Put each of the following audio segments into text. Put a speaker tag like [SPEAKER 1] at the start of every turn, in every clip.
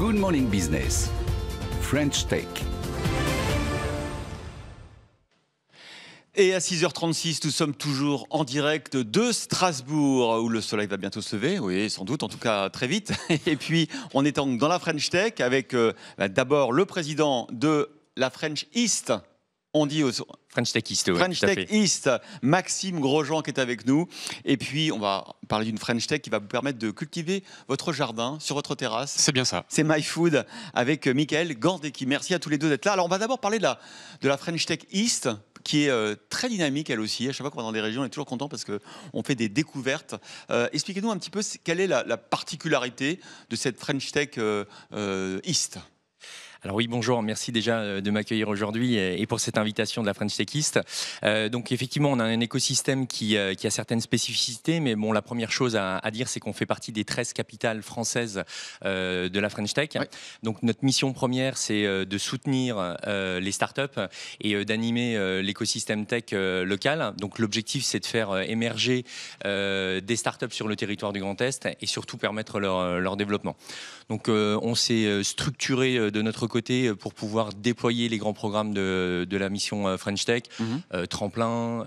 [SPEAKER 1] Good Morning Business, French Tech.
[SPEAKER 2] Et à 6h36, nous sommes toujours en direct de Strasbourg, où le soleil va bientôt se lever, oui, sans doute, en tout cas très vite. Et puis, on est dans la French Tech avec d'abord le président de la French East. On dit
[SPEAKER 3] French Tech East, oui,
[SPEAKER 2] French Tech East, Maxime Grosjean qui est avec nous. Et puis, on va parler d'une French Tech qui va vous permettre de cultiver votre jardin sur votre terrasse.
[SPEAKER 4] C'est bien ça.
[SPEAKER 2] C'est My Food avec Michael Gandecki. Merci à tous les deux d'être là. Alors, on va d'abord parler de la French Tech East, qui est très dynamique elle aussi. À chaque fois qu'on va dans des régions, on est toujours content parce qu'on fait des découvertes. Expliquez-nous un petit peu quelle est la particularité de cette French Tech East.
[SPEAKER 3] Alors oui, bonjour, merci déjà de m'accueillir aujourd'hui et pour cette invitation de la French Tech East. Donc effectivement, on a un écosystème qui a certaines spécificités, mais bon, la première chose à dire, c'est qu'on fait partie des 13 capitales françaises de la French Tech. Ouais. Donc notre mission première, c'est de soutenir les startups et d'animer l'écosystème tech local. Donc l'objectif, c'est de faire émerger des startups sur le territoire du Grand Est et surtout permettre leur développement. Donc on s'est structuré de notre côté pour pouvoir déployer les grands programmes de la mission French Tech, Tremplin,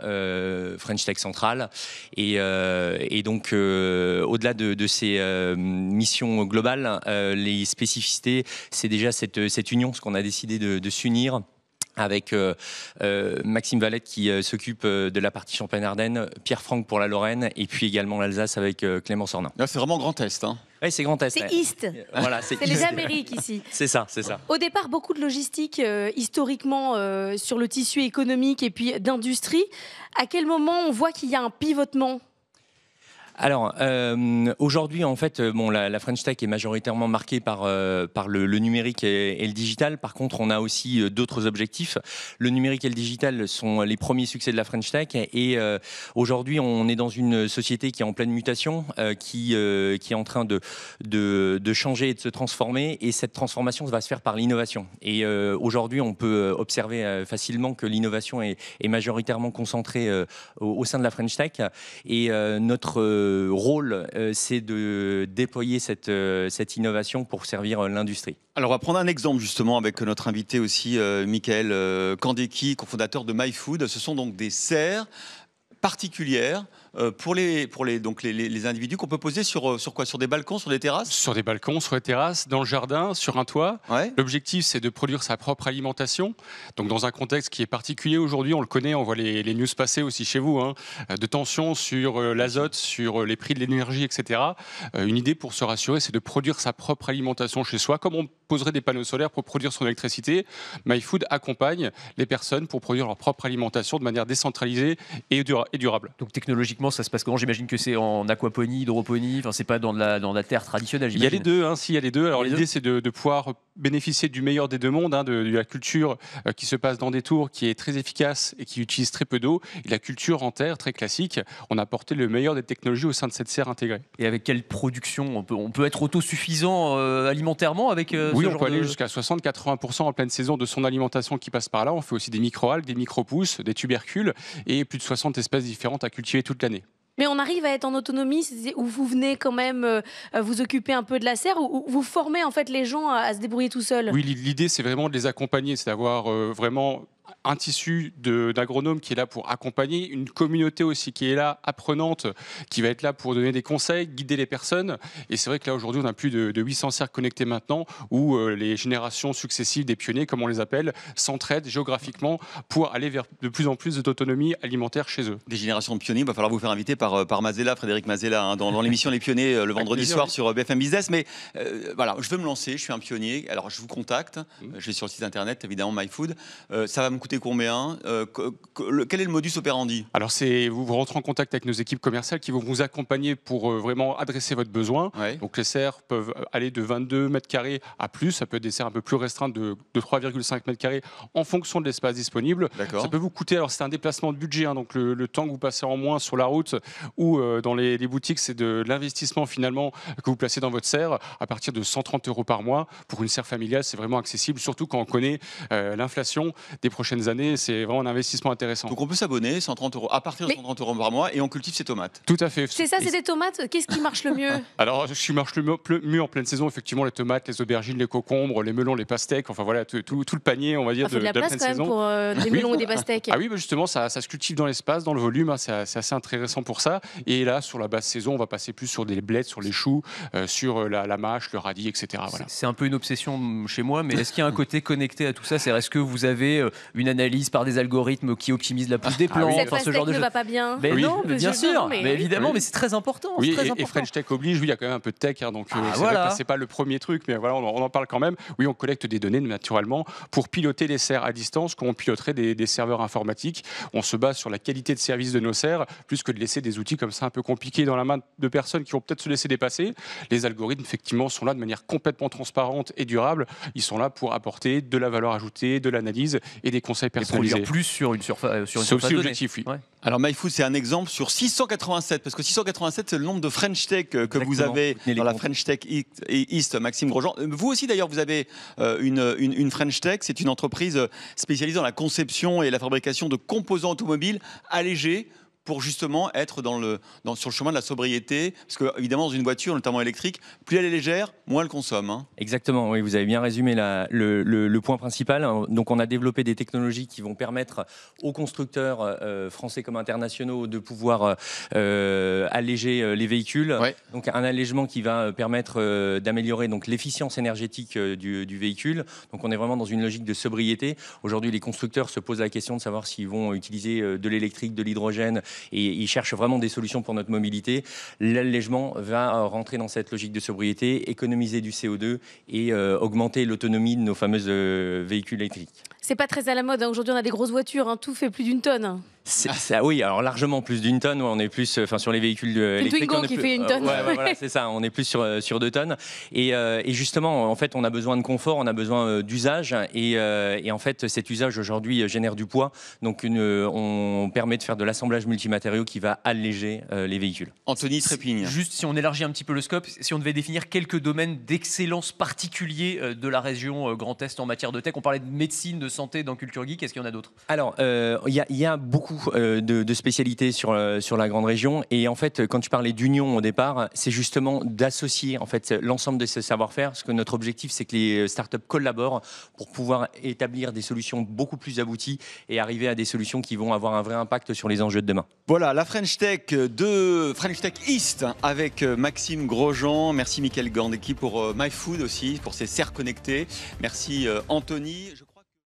[SPEAKER 3] French Tech Centrale. Et donc, au-delà de ces missions globales, les spécificités, c'est déjà cette union, ce qu'on a décidé de s'unir avec Maxime Valette qui s'occupe de la partie Champagne-Ardenne, Pierre Franck pour la Lorraine et puis également l'Alsace avec Clément Sornin.
[SPEAKER 2] Là, c'est vraiment Grand Est, hein.
[SPEAKER 3] Oui, c'est Grand Est.
[SPEAKER 5] C'est East.
[SPEAKER 3] Voilà,
[SPEAKER 5] c'est les Amériques ici.
[SPEAKER 3] C'est ça, c'est ça.
[SPEAKER 5] Au départ, beaucoup de logistique historiquement sur le tissu économique et puis d'industrie. À quel moment on voit qu'il y a un pivotement ?
[SPEAKER 3] Alors, aujourd'hui, en fait, bon, la French Tech est majoritairement marquée par le numérique et le digital. Par contre, on a aussi d'autres objectifs. Le numérique et le digital sont les premiers succès de la French Tech. Et aujourd'hui, on est dans une société qui est en pleine mutation, qui est en train de changer et de se transformer. Et cette transformation va se faire par l'innovation. Et aujourd'hui, on peut observer facilement que l'innovation est majoritairement concentrée au sein de la French Tech. Et notre rôle, c'est de déployer cette innovation pour servir l'industrie.
[SPEAKER 2] Alors, on va prendre un exemple justement avec notre invité aussi, Michael Gandecki, cofondateur de My Food. Ce sont donc des serres particulières pour les individus qu'on peut poser sur quoi ? Sur des balcons, sur des terrasses ?
[SPEAKER 4] Sur des balcons, sur des terrasses, dans le jardin, sur un toit. Ouais. L'objectif, c'est de produire sa propre alimentation. Donc, dans un contexte qui est particulier aujourd'hui, on le connaît, on voit les news passer aussi chez vous, hein, de tensions sur l'azote, sur les prix de l'énergie, etc. Une idée pour se rassurer, c'est de produire sa propre alimentation chez soi, comme on poserait des panneaux solaires pour produire son électricité. My Food accompagne les personnes pour produire leur propre alimentation de manière décentralisée et durable.
[SPEAKER 6] Donc, technologiquement, ça se passe comment ? J'imagine que c'est en aquaponie, hydroponie, enfin, c'est pas dans la terre traditionnelle.
[SPEAKER 4] Il y a les deux, hein, il y a les deux. Alors l'idée, c'est de pouvoir bénéficier du meilleur des deux mondes, hein, de la culture qui se passe dans des tours, qui est très efficace et qui utilise très peu d'eau, et la culture en terre, très classique. On a apporté le meilleur des technologies au sein de cette serre intégrée.
[SPEAKER 6] Et avec quelle production on peut être autosuffisant alimentairement avec
[SPEAKER 4] oui, on peut aller jusqu'à 60-80% en pleine saison de son alimentation qui passe par là. On fait aussi des micro-algues, des micro-pousses, des tubercules et plus de 60 espèces différentes à cultiver toute l'année.
[SPEAKER 5] Mais on arrive à être en autonomie où vous venez quand même vous occuper un peu de la serre, où vous formez en fait les gens à se débrouiller tout seuls.
[SPEAKER 4] Oui, l'idée c'est vraiment de les accompagner, c'est d'avoir vraiment un tissu d'agronomes qui est là pour accompagner, une communauté aussi qui est là, apprenante, qui va être là pour donner des conseils, guider les personnes. Et c'est vrai que là, aujourd'hui, on a plus de 800 serres connectées maintenant, où les générations successives des pionniers, comme on les appelle, s'entraident géographiquement pour aller vers de plus en plus d'autonomie alimentaire chez eux.
[SPEAKER 2] Des générations de pionniers, il va falloir vous faire inviter par Mazella, Frédéric Mazella, hein, dans l'émission Les Pionniers, le vendredi soir sur BFM Business. Mais voilà, je veux me lancer, je suis un pionnier, alors je vous contacte, je vais sur le site internet, évidemment, My Food. Ça va me coûter combien ? Quel est le modus operandi ?
[SPEAKER 4] Alors, vous rentrez en contact avec nos équipes commerciales qui vont vous accompagner pour vraiment adresser votre besoin. Ouais. Donc, les serres peuvent aller de 22 mètres carrés à plus. Ça peut être des serres un peu plus restreintes de 3,5 mètres carrés en fonction de l'espace disponible. Ça peut vous coûter, alors c'est un déplacement de budget, hein, donc le temps que vous passez en moins sur la route ou dans les boutiques, c'est de l'investissement finalement que vous placez dans votre serre à partir de 130 € par mois. Pour une serre familiale, c'est vraiment accessible, surtout quand on connaît l'inflation des prochaines prochaines années. C'est vraiment un investissement intéressant.
[SPEAKER 2] Donc on peut s'abonner, 130 €, à partir de 130 € par mois, et on cultive ses tomates.
[SPEAKER 4] Tout à fait.
[SPEAKER 5] C'est ça, c'est des tomates. Qu'est-ce qui marche le mieux?
[SPEAKER 4] Alors, ce qui marche le mieux en pleine saison, effectivement, les tomates, les aubergines, les concombres, les melons, les pastèques, enfin voilà, tout le panier, on va dire,
[SPEAKER 5] Il faut de la place quand même pour des melons et des pastèques.
[SPEAKER 4] Ah oui, bah justement, ça se cultive dans l'espace, dans le volume, hein, c'est assez intéressant pour ça. Et là, sur la basse saison, on va passer plus sur des blettes, sur les choux, sur la mâche, le radis, etc. Voilà.
[SPEAKER 6] C'est un peu une obsession chez moi, mais est-ce qu'il y a un côté connecté à tout ça? Est-ce que vous avez une analyse par des algorithmes qui optimisent la pousse des plantes,
[SPEAKER 5] Cette
[SPEAKER 6] ce genre
[SPEAKER 5] pastèque
[SPEAKER 6] de
[SPEAKER 5] ne
[SPEAKER 6] choses?
[SPEAKER 5] va pas bien.
[SPEAKER 6] Mais non, mais bien sûr,
[SPEAKER 5] mais
[SPEAKER 6] mais évidemment,
[SPEAKER 4] oui.
[SPEAKER 6] mais c'est très important.
[SPEAKER 4] Oui,
[SPEAKER 6] c'est très
[SPEAKER 4] et
[SPEAKER 6] important.
[SPEAKER 4] French Tech oblige, oui, il y a quand même un peu de tech, hein, donc
[SPEAKER 6] voilà.
[SPEAKER 4] c'est pas le premier truc, mais voilà, on en parle quand même. Oui, on collecte des données naturellement pour piloter les serres à distance, comme on piloterait des serveurs informatiques. On se base sur la qualité de service de nos serres, plus que de laisser des outils comme ça un peu compliqués dans la main de personnes qui vont peut-être se laisser dépasser. Les algorithmes, effectivement, sont là de manière complètement transparente et durable. Ils sont là pour apporter de la valeur ajoutée, de l'analyse et des conseils
[SPEAKER 6] Et
[SPEAKER 4] personnalisés.
[SPEAKER 6] produire plus sur une surface.
[SPEAKER 4] C'est aussi l'objectif, oui.
[SPEAKER 6] Ouais.
[SPEAKER 2] Alors MyFood, c'est un exemple sur 687, parce que 687, c'est le nombre de French Tech que vous avez dans la French Tech East, Maxime Grosjean. Vous aussi d'ailleurs, vous avez une French Tech, c'est une entreprise spécialisée dans la conception et la fabrication de composants automobiles allégés, pour justement être sur le chemin de la sobriété. Parce que, évidemment, dans une voiture, notamment électrique, plus elle est légère, moins elle consomme. Hein.
[SPEAKER 3] Exactement, oui, vous avez bien résumé le point principal. Donc, on a développé des technologies qui vont permettre aux constructeurs français comme internationaux de pouvoir alléger les véhicules.
[SPEAKER 2] Ouais.
[SPEAKER 3] Donc, un allègement qui va permettre d'améliorer donc l'efficience énergétique du véhicule. Donc, on est vraiment dans une logique de sobriété. Aujourd'hui, les constructeurs se posent la question de savoir s'ils vont utiliser de l'électrique, de l'hydrogène, et ils cherchent vraiment des solutions pour notre mobilité. L'allègement va rentrer dans cette logique de sobriété, économiser du CO2 et augmenter l'autonomie de nos fameux véhicules électriques.
[SPEAKER 5] C'est pas très à la mode. Hein. Aujourd'hui, on a des grosses voitures. Hein. Tout fait plus d'une tonne.
[SPEAKER 3] Oui, alors largement plus d'une tonne. On est plus, sur les véhicules électriques.
[SPEAKER 5] Twingo qui fait une tonne.
[SPEAKER 3] Voilà, c'est ça. On est plus sur 2 tonnes. Et justement, en fait, on a besoin de confort, on a besoin d'usage. Et en fait, cet usage aujourd'hui génère du poids. Donc, on permet de faire de l'assemblage multimatériaux qui va alléger les véhicules.
[SPEAKER 2] Anthony Trépigne.
[SPEAKER 6] Juste si on élargit un petit peu le scope, si on devait définir quelques domaines d'excellence particuliers de la région Grand Est en matière de tech, on parlait de médecine, de santé dans Culture Geek, est-ce qu'il y en a d'autres?
[SPEAKER 3] Alors, il y a beaucoup de spécialités sur la grande région. Et en fait, quand tu parlais d'union au départ, c'est justement d'associer en fait l'ensemble de ces savoir-faire. Parce que notre objectif, c'est que les startups collaborent pour pouvoir établir des solutions beaucoup plus abouties et arriver à des solutions qui vont avoir un vrai impact sur les enjeux de demain.
[SPEAKER 2] Voilà, la French Tech de French Tech East avec Maxime Grosjean. Merci Mickaël Gandecki pour MyFood aussi, pour ses serres connectées. Merci Anthony.